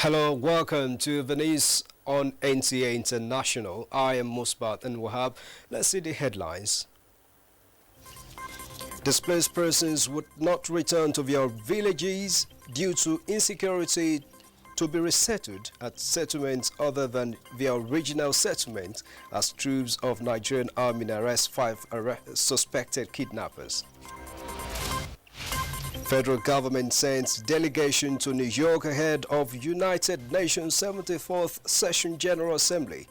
Hello, welcome to Venice on NTA International. I am Musbat and Wahab. Let's see the headlines. Displaced persons would not return to their villages due to insecurity to be resettled at settlements other than their original settlement as troops of Nigerian army arrest 5 suspected kidnappers. Federal government sends delegation to New York ahead of United Nations 74th Session General Assembly.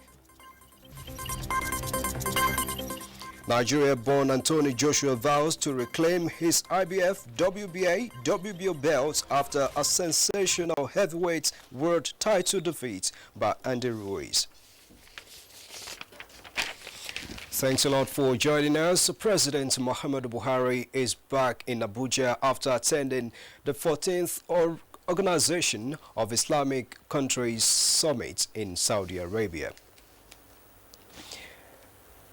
Nigeria-born Anthony Joshua vows to reclaim his IBF, WBA, WBO belts after a sensational heavyweight world title defeat by Andy Ruiz. Thanks a lot for joining us. President Muhammadu Buhari is back in Abuja after attending the 14th Organization of Islamic Countries Summit in Saudi Arabia.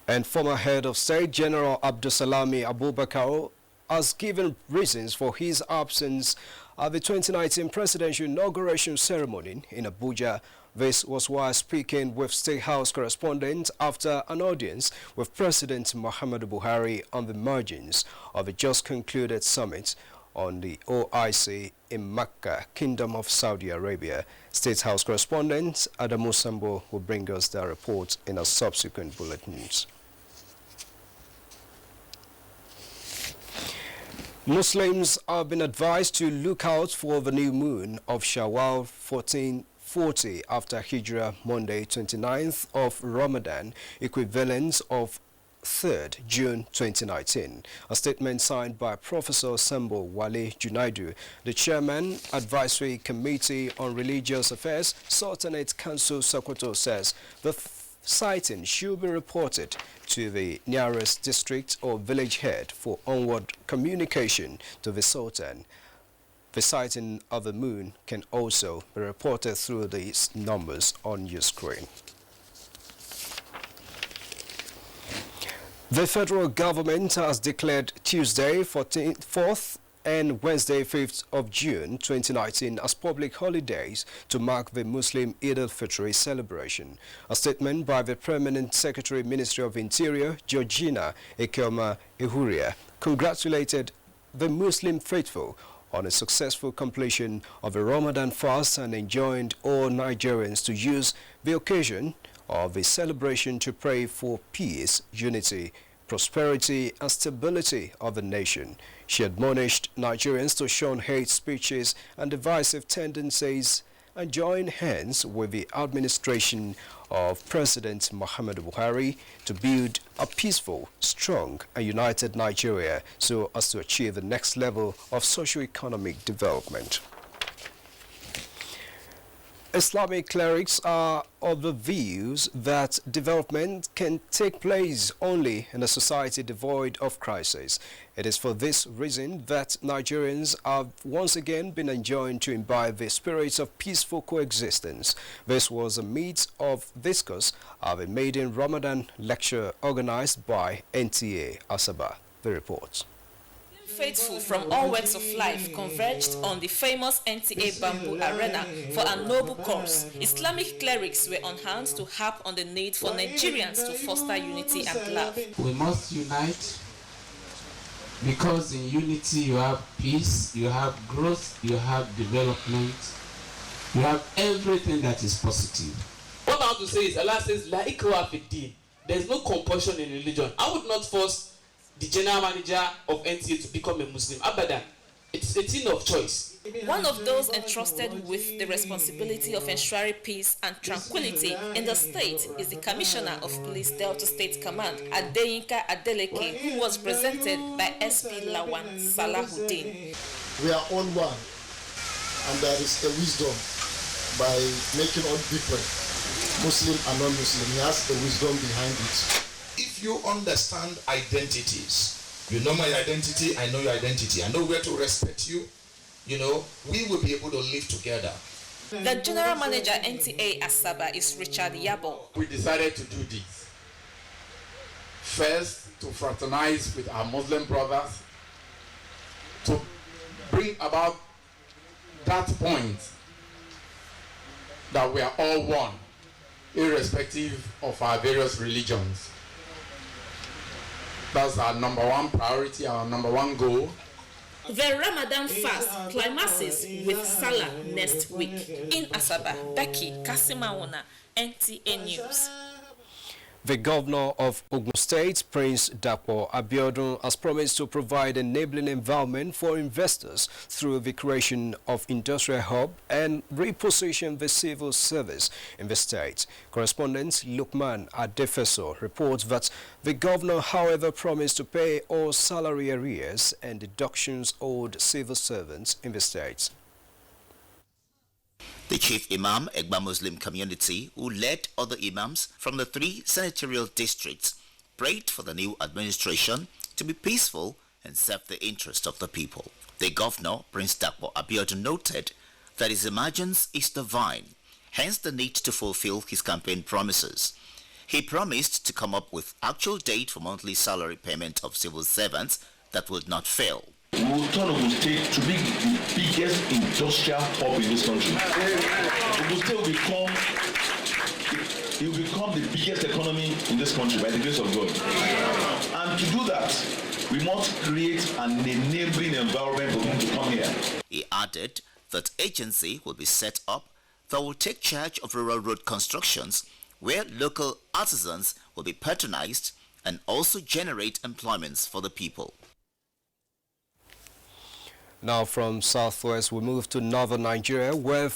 And former head of state General Abdulsalami Abubakar has given reasons for his absence at the 2019 presidential inauguration ceremony in Abuja. This was while speaking with State House correspondents after an audience with President Muhammadu Buhari on the margins of the just concluded summit on the OIC in Mecca, Kingdom of Saudi Arabia. State House correspondent Adamu Sambo will bring us their report in our subsequent bulletins. Muslims have been advised to look out for the new moon of Shawwal 1440 after Hijrah Monday 29th of Ramadan, equivalent of 3rd June 2019. A statement signed by Professor Sambo Wale Junaidu, the Chairman, Advisory Committee on Religious Affairs, Sultanate Council Sokoto, says the sighting should be reported to the nearest district or village head for onward communication to the Sultan. The sighting of the moon can also be reported through these numbers on your screen. The federal government has declared Tuesday 4th and Wednesday 5th of June 2019 as public holidays to mark the Muslim Eid-el-Fitr celebration. A statement by the Permanent Secretary Ministry of Interior, Georgina Ekelma Ehuria, congratulated the Muslim faithful on a successful completion of the Ramadan fast and enjoined all Nigerians to use the occasion of the celebration to pray for peace, unity, prosperity and stability of the nation. She admonished Nigerians to shun hate speeches and divisive tendencies and join hands with the administration of President Muhammadu Buhari to build a peaceful, strong and united Nigeria so as to achieve the next level of socio-economic development. Islamic clerics are of the views that development can take place only in a society devoid of crisis. It is for this reason that Nigerians have once again been enjoined to imbibe the spirit of peaceful coexistence. This was amidst of discourse at a maiden Ramadan lecture organized by NTA Asaba. The report. Faithful from all walks of life converged on the famous NTA Bamboo Arena for a noble cause. Islamic clerics were on hand to harp on the need for Nigerians to foster unity and love. We must unite because in unity you have peace, you have growth, you have development, you have everything that is positive. What I want to say is Allah says, La ikraha fi din. There is no compulsion in religion. I would not force the general manager of NTA to become a Muslim. Abadan. It's a thing of choice. One of those entrusted with the responsibility of ensuring peace and tranquility in the state is the Commissioner of Police Delta State Command, Adeyinka Adeleke, who was presented by SP Lawan Salahuddin. We are all one, and there is a wisdom by making all different, Muslim and non-Muslim. He has a wisdom behind it. If you understand identities, you know my identity, I know your identity, I know where to respect you, you know, we will be able to live together. The General Manager NTA Asaba is Richard Yabo. We decided to do this. First, to fraternize with our Muslim brothers, to bring about that point that we are all one, irrespective of our various religions. That's our number one priority, our number one goal. The Ramadan fast climaxes with Salah next week. In Asaba, Becky Kasimaona, NTA News. The governor of Ogun State, Prince Dapo Abiodun, has promised to provide an enabling environment for investors through the creation of industrial hub and reposition the civil service in the state. Correspondent Lukman Adefeso reports that the governor, however, promised to pay all salary arrears and deductions owed civil servants in the state. The chief imam, Egba Muslim community, who led other imams from the 3 senatorial districts, prayed for the new administration to be peaceful and serve the interest of the people. The governor, Prince Dapo Abiodun, noted that his emergence is divine, hence the need to fulfill his campaign promises. He promised to come up with actual date for monthly salary payment of civil servants that would not fail. We will turn Ogun State to be the biggest industrial hub in this country. Ogun State will become the biggest economy in this country by the grace of God. And to do that, we must create an enabling environment for them to come here. He added that agency will be set up that will take charge of rural road constructions, where local artisans will be patronized and also generate employments for the people. Now from southwest, we move to northern Nigeria, where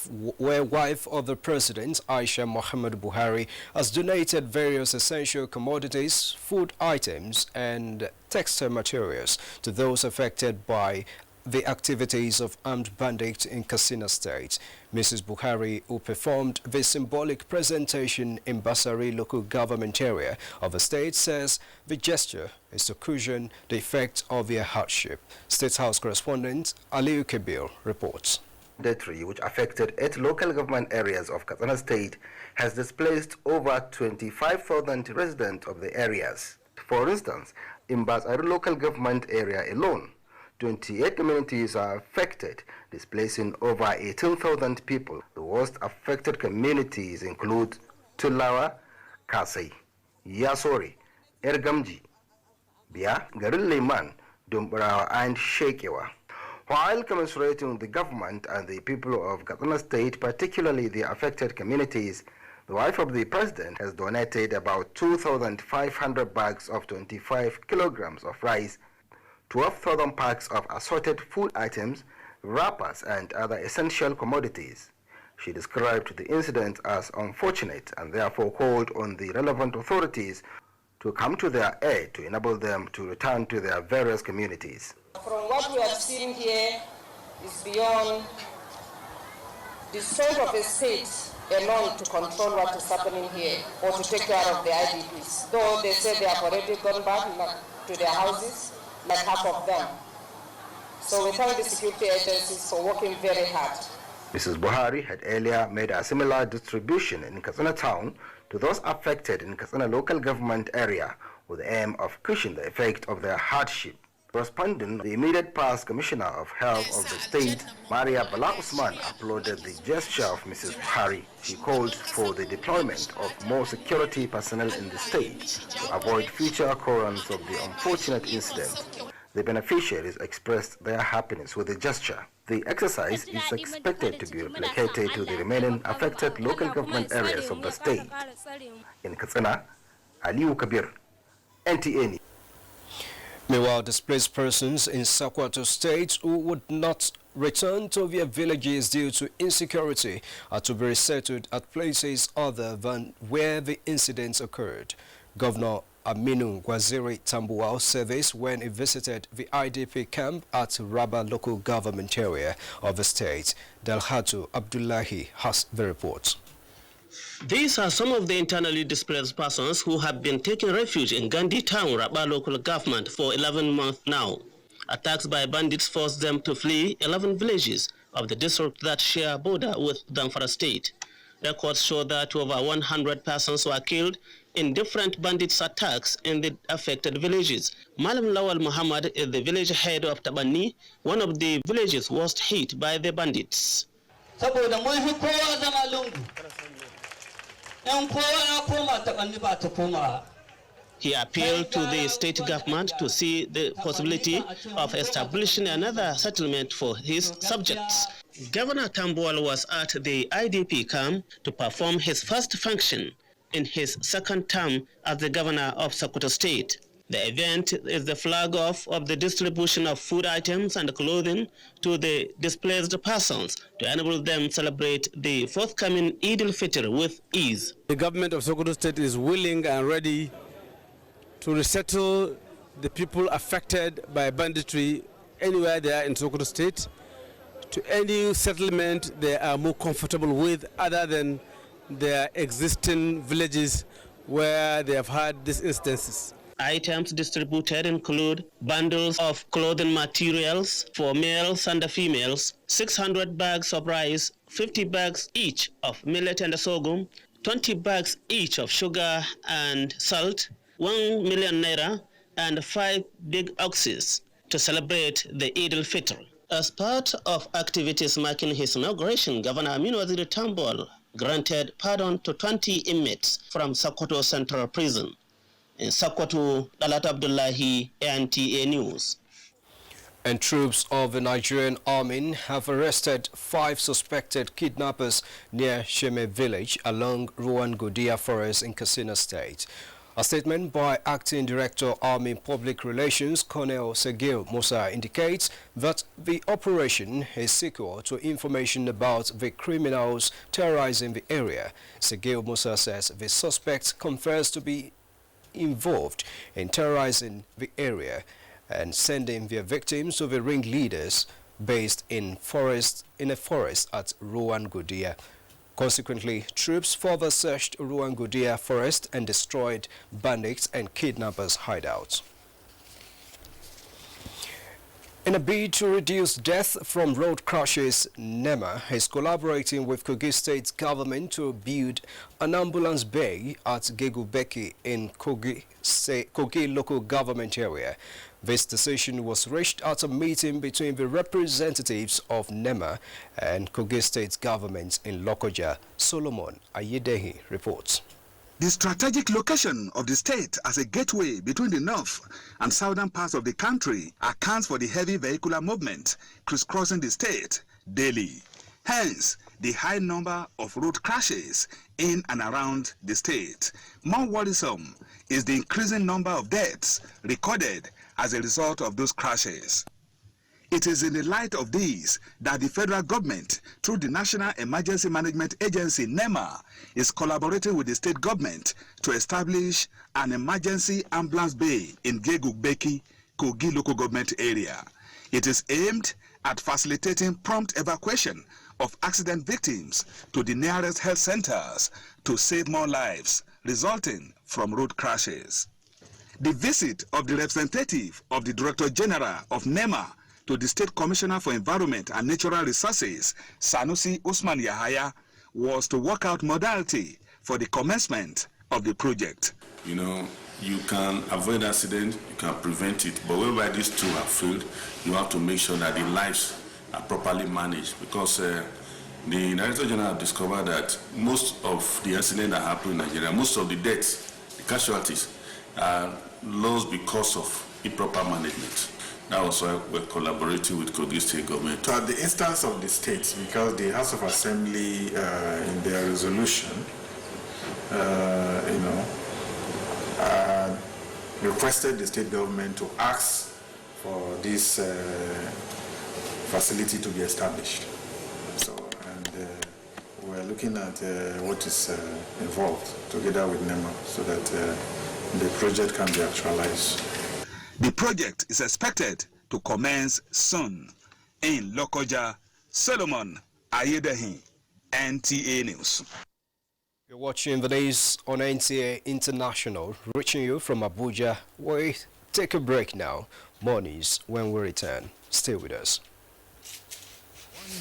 wife of the president, Aisha Muhammad Buhari, has donated various essential commodities, food items, and textile materials to those affected by the activities of armed bandits in Katsina State. Mrs. Buhari, who performed the symbolic presentation in Basari local government area of the state, says the gesture is to cushion the effect of their hardship. State House correspondent Aliu Kabir reports. The tree, which affected 8 local government areas of Katsina State, has displaced over 25,000 residents of the areas. For instance, in Basari local government area alone, 28 communities are affected, displacing over 18,000 people. The worst affected communities include Tulawa, Kasai, Yasori, Ergamji, Bia, Garin Liman, Dumbarawa, and Shekewa. While commiserating the government and the people of Katsina State, particularly the affected communities, the wife of the president has donated about 2,500 bags of 25 kilograms of rice, 12,000 packs of assorted food items, wrappers, and other essential commodities. She described the incident as unfortunate and therefore called on the relevant authorities to come to their aid to enable them to return to their various communities. From what we have seen here is beyond the strength of the state alone to control what is happening here or to take care of the IDPs. Though they say they have already gone back to their houses, like half of them. So we thank the security agencies for working very hard. Mrs. Buhari had earlier made a similar distribution in Katsina town to those affected in Katsina local government area with the aim of cushioning the effect of their hardship. Corresponding, the immediate past Commissioner of Health of the state, Maria Bala Usman, applauded the gesture of Mrs. Buhari. She called for the deployment of more security personnel in the state to avoid future occurrence of the unfortunate incident. The beneficiaries expressed their happiness with the gesture. The exercise is expected to be replicated to the remaining affected local government areas of the state. In Katsina, Aliu Kabir, NTA. Meanwhile, displaced persons in Sokoto State who would not return to their villages due to insecurity are to be resettled at places other than where the incidents occurred. Governor Aminu Waziri Tambuwal said this when he visited the IDP camp at Rabba local government area of the state. Dalhatu Abdullahi has the report. These are some of the internally displaced persons who have been taking refuge in Gandhi town, Rabba local government, for 11 months now. Attacks by bandits forced them to flee 11 villages of the district that share border with Damfara state. Records show that over 100 persons were killed in different bandits' attacks in the affected villages. Malam Lawal Muhammad is the village head of Tabani, one of the villages worst hit by the bandits. saboda mun hi kowa zama lungu. Yan kowa ya koma taɓanni ba ta koma. He appealed to the state government to see the possibility of establishing another settlement for his subjects. Governor Tambuwal was at the IDP camp to perform his first function in his second term as the governor of Sokoto State. The event is the flag-off of the distribution of food items and clothing to the displaced persons to enable them celebrate the forthcoming Eid-el-Fitr with ease. The government of Sokoto State is willing and ready to resettle the people affected by banditry anywhere they are in Sokoto State to any settlement they are more comfortable with other than their existing villages where they have had these instances. Items distributed include bundles of clothing materials for males and females, 600 bags of rice, 50 bags each of millet and sorghum, 20 bags each of sugar and salt, 1 million naira, and 5 big oxes to celebrate the Eid-el-Fitr. As part of activities marking his inauguration, Governor Aminu Waziri Tambuwal granted pardon to 20 inmates from Sokoto Central Prison. In Sokoto, Dalat Abdullahi, NTA News. And troops of the Nigerian army have arrested 5 suspected kidnappers near Sheme village along Ruwan Godia Forest in Katsina State. A statement by Acting Director Army Public Relations Colonel Segil Musa indicates that the operation is sequel to information about the criminals terrorizing the area. Segil Musa says the suspects confess to be involved in terrorizing the area and sending their victims to the ringleaders based in a forest at Ruwan Godia. Consequently, troops further searched Ruwan Godia forest and destroyed bandits and kidnappers' hideouts. In a bid to reduce death from road crashes, NEMA is collaborating with Kogi State government to build an ambulance bay at Gegubeki in Kogi local government area. This decision was reached at a meeting between the representatives of NEMA and Kogi State government in Lokoja. Solomon Ayedehi reports. The strategic location of the state as a gateway between the north and southern parts of the country accounts for the heavy vehicular movement crisscrossing the state daily. Hence, the high number of road crashes in and around the state. More worrisome is the increasing number of deaths recorded as a result of those crashes. It is in the light of these that the federal government, through the National Emergency Management Agency, NEMA, is collaborating with the state government to establish an emergency ambulance bay in Gegubeki, Kogi local government area. It is aimed at facilitating prompt evacuation of accident victims to the nearest health centers to save more lives resulting from road crashes. The visit of the representative of the Director General of NEMA to the State Commissioner for Environment and Natural Resources, Sanusi Usman Yahaya, was to work out modality for the commencement of the project. You know, you can avoid accident, you can prevent it, but whereby these two have failed, you have to make sure that the lives are properly managed, because the Director General discovered that most of the accidents that happen in Nigeria, most of the deaths, the casualties, are lost because of improper management. That was why we're collaborating with Kogi State government. So at the instance of the states, because the House of Assembly in their resolution, requested the state government to ask for this facility to be established. So, and we're looking at what is involved together with NEMA so that the project can be actualized. The project is expected to commence soon. In Lokoja, Solomon Ayedehi, NTA News. You're watching the news on NTA International, reaching you from Abuja. We take a break now. More news when we return. Stay with us.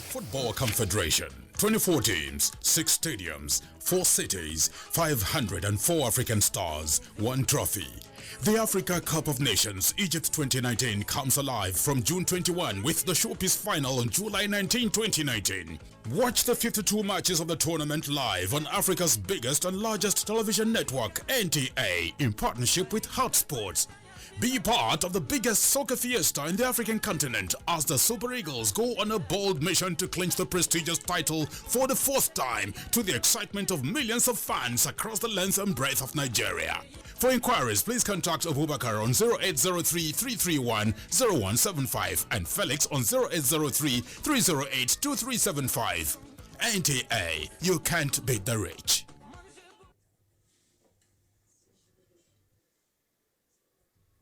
Football Confederation, 24 teams, 6 stadiums, 4 cities, 504 African stars, 1 trophy. The Africa Cup of Nations Egypt 2019 comes alive from June 21 with the Showpiece final on July 19, 2019. Watch the 52 matches of the tournament live on Africa's biggest and largest television network, NTA, in partnership with Hot Sports. Be part of the biggest soccer fiesta in the African continent as the Super Eagles go on a bold mission to clinch the prestigious title for the fourth time, to the excitement of millions of fans across the length and breadth of Nigeria. For inquiries, please contact Abubakar on 0803-331-0175 and Felix on 0803-308-2375. NTA, you can't beat the rich.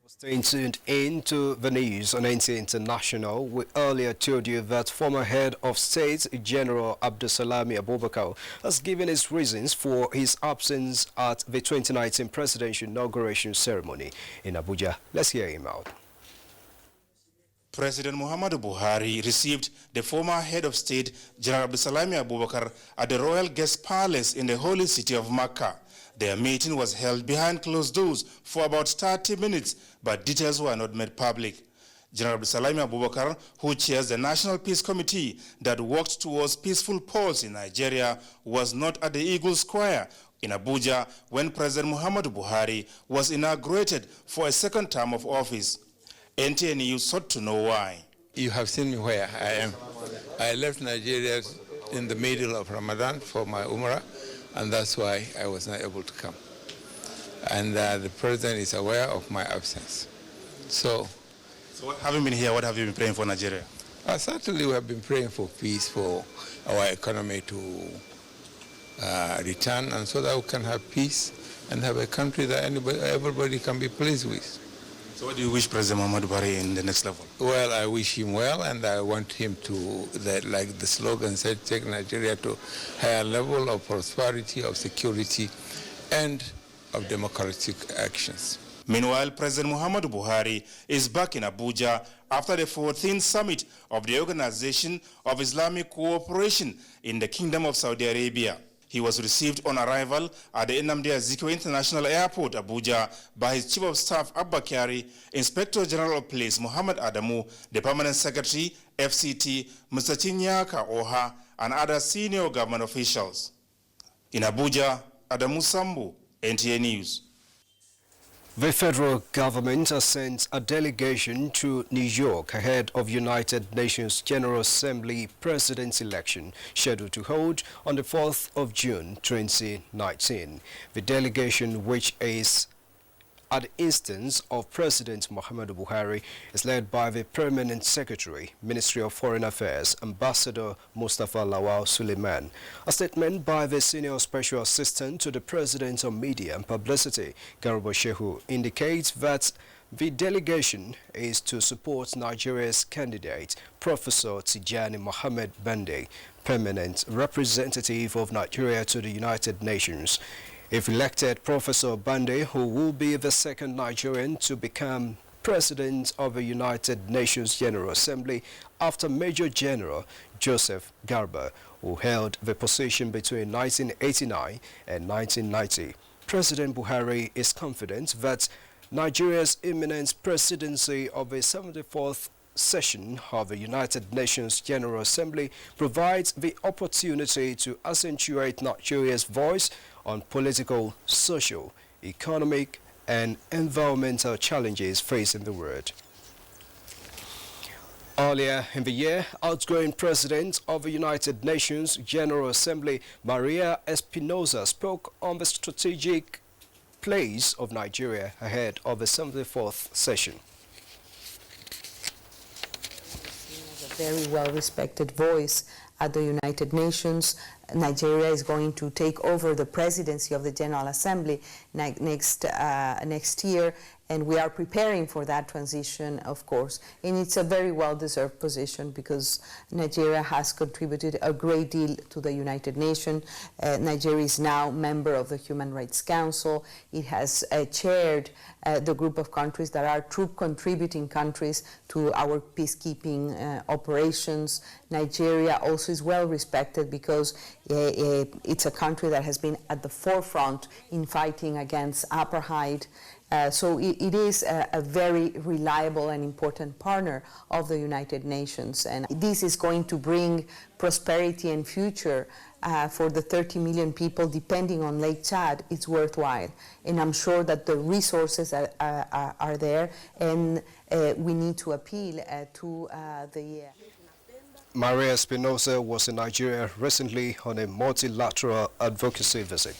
Staying tuned into the news on NTA International, we earlier told you that former head of state General Abdulsalami Abubakar has given his reasons for his absence at the 2019 presidential inauguration ceremony in Abuja. Let's hear him out. President Muhammadu Buhari received the former head of state General Abdulsalami Abubakar at the Royal Guest Palace in the holy city of Makkah. Their meeting was held behind closed doors for about 30 minutes, but details were not made public. General Abdulsalami Abubakar, who chairs the National Peace Committee that worked towards peaceful polls in Nigeria, was not at the Eagle Square in Abuja when President Muhammadu Buhari was inaugurated for a second term of office. NTA News sought to know why. You have seen me where I am. I left Nigeria in the middle of Ramadan for my Umrah, and that's why I was not able to come. And the president is aware of my absence. So what have you been here? What have you been praying for Nigeria? Certainly we have been praying for peace, for our economy to return, and so that we can have peace and have a country that everybody can be pleased with. So what do you wish President Muhammadu Buhari in the next level? Well, I wish him well, and I want him to, like the slogan said, take Nigeria to a higher level of prosperity, of security, and of democratic actions. Meanwhile, President Muhammadu Buhari is back in Abuja after the 14th summit of the Organization of Islamic Cooperation in the Kingdom of Saudi Arabia. He was received on arrival at the Nnamdi Azikiwe International Airport, Abuja, by his Chief of Staff, Abba Kyari, Inspector General of Police, Muhammad Adamu, the Permanent Secretary, FCT, Mr. Chinyaka Oha, and other senior government officials. In Abuja, Adamu Sambu, NTA News. The federal government has sent a delegation to New York ahead of United Nations General Assembly President's election scheduled to hold on the 4th of June 2019. The delegation, which is at the instance of President Muhammadu Buhari, is led by the Permanent Secretary, Ministry of Foreign Affairs, Ambassador Mustafa Lawal Suleiman. A statement by the Senior Special Assistant to the President on Media and Publicity, Garba Shehu, indicates that the delegation is to support Nigeria's candidate, Professor Tijani Mohammed Bande, permanent representative of Nigeria to the United Nations. If elected, Professor Bande, who will be the second Nigerian to become President of the United Nations General Assembly after Major General Joseph Garba, who held the position between 1989 and 1990. President Buhari is confident that Nigeria's imminent presidency of the 74th session of the United Nations General Assembly provides the opportunity to accentuate Nigeria's voice on political, social, economic, and environmental challenges facing the world. Earlier in the year, outgoing President of the United Nations General Assembly, Maria Espinosa, spoke on the strategic place of Nigeria ahead of the 74th session. A very well-respected voice at the United Nations. Nigeria is going to take over the presidency of the General Assembly next year, and we are preparing for that transition, of course. And it's a very well-deserved position because Nigeria has contributed a great deal to the United Nations. Nigeria is now member of the Human Rights Council. It has chaired the group of countries that are troop contributing countries to our peacekeeping operations. Nigeria also is well respected because it's a country that has been at the forefront in fighting against apartheid So it is a very reliable and important partner of the United Nations. And this is going to bring prosperity and future for the 30 million people depending on Lake Chad. It's worthwhile. And I'm sure that the resources are there, and we need to appeal to the... Maria Espinosa was in Nigeria recently on a multilateral advocacy visit.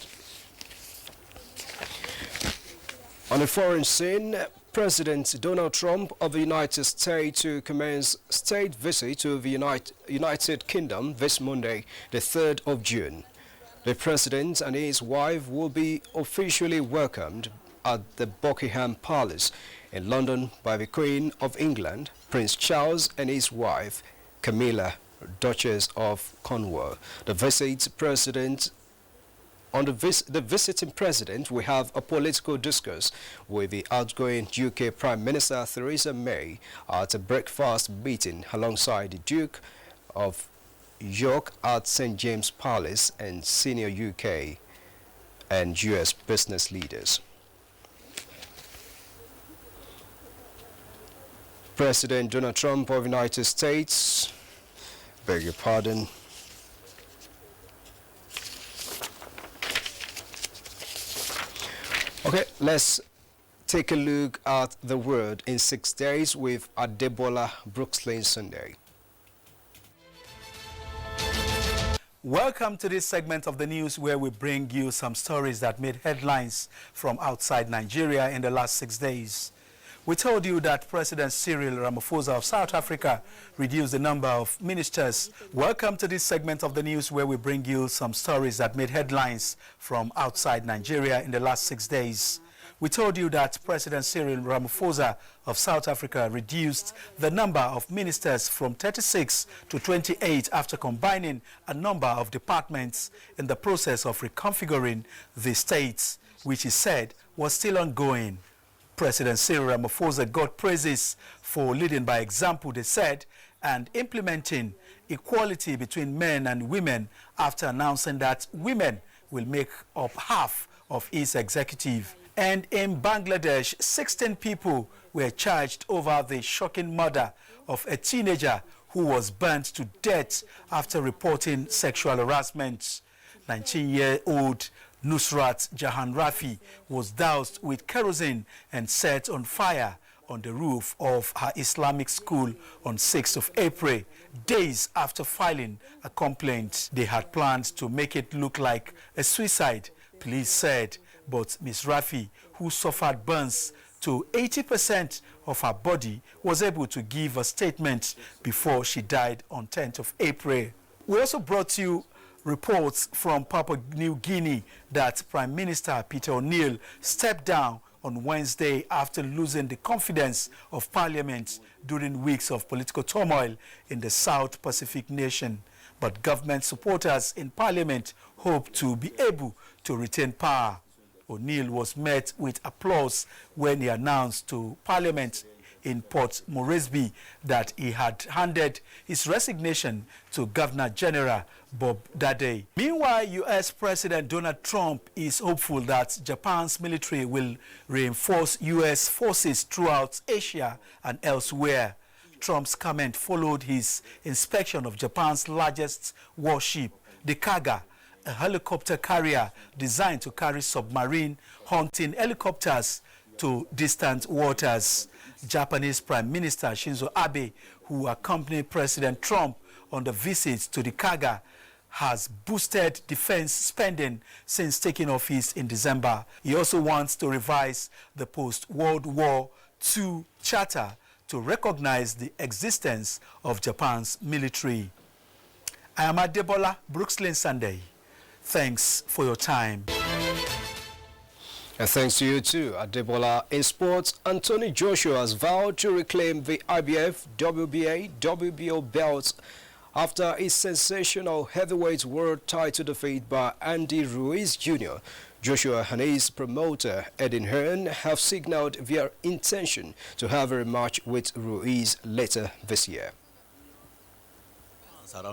On a foreign scene, President Donald Trump of the United States to commence state visit to the United Kingdom this Monday, the 3rd of June. The President and his wife will be officially welcomed at the Buckingham Palace in London by the Queen of England, Prince Charles, and his wife, Camilla, Duchess of Cornwall. The visiting president will have a political discourse with the outgoing UK Prime Minister Theresa May at a breakfast meeting alongside the Duke of York at St. James Palace and senior UK and US business leaders. President Donald Trump of the United States, beg your pardon, okay, let's take a look at the world in 6 days with Adebola Brookslyn Sunday. Welcome to this segment of the news where we bring you some stories that made headlines from outside Nigeria in the last 6 days. We told you that President Cyril Ramaphosa of South Africa reduced the number of ministers. Welcome to this segment of the news where we bring you some stories that made headlines from outside Nigeria in the last 6 days. We told you that President Cyril Ramaphosa of South Africa reduced the number of ministers from 36 to 28 after combining a number of departments in the process of reconfiguring the states, which he said was still ongoing. President Cyril Ramaphosa got praises for leading by example, they said, and implementing equality between men and women after announcing that women will make up half of his executive. And in Bangladesh, 16 people were charged over the shocking murder of a teenager who was burnt to death after reporting sexual harassment. 19-year-old Nusrat Jahan Rafi was doused with kerosene and set on fire on the roof of her Islamic school on 6th of April, days after filing a complaint. They had planned to make it look like a suicide, police said, but Ms. Rafi, who suffered burns to 80% of her body, was able to give a statement before she died on 10th of April. We also brought you reports from Papua New Guinea that Prime Minister Peter O'Neill stepped down on Wednesday after losing the confidence of Parliament during weeks of political turmoil in the South Pacific nation. But government supporters in Parliament hope to be able to retain power. O'Neill was met with applause when he announced to Parliament in Port Moresby that he had handed his resignation to Governor General Bob Dade. Meanwhile, U.S. President Donald Trump is hopeful that Japan's military will reinforce U.S. forces throughout Asia and elsewhere. Trump's comment followed his inspection of Japan's largest warship, the Kaga, a helicopter carrier designed to carry submarine hunting helicopters to distant waters. Japanese Prime Minister Shinzo Abe, who accompanied President Trump on the visit to the Kaga, has boosted defense spending since taking office in December. He also wants to revise the post-World War II Charter to recognize the existence of Japan's military. I am Adebola Brookslyn Sunday. Thanks for your time. And thanks to you too, Adebola. In sports, Anthony Joshua has vowed to reclaim the IBF, WBA, WBO belts after his sensational heavyweight world title defeat by Andy Ruiz Jr. Joshua and his promoter, Edin Hearn, have signaled their intention to have a rematch with Ruiz later this year. Around